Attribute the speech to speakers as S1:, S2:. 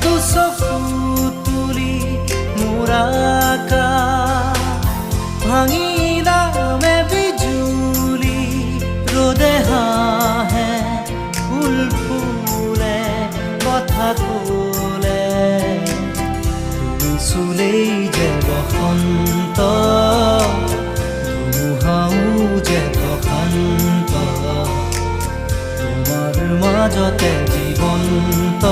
S1: সাধু চকু তুলি মোৰাকা ভাঙি নামে বিজুলি ৰ'দে হাঁহে ফুল ফুলে কথা ক'লে তুমি চুলেই যে বসন্ত ধুমুহাও যে প্ৰশান্ত তোমাৰ মাজতে জীৱন্ত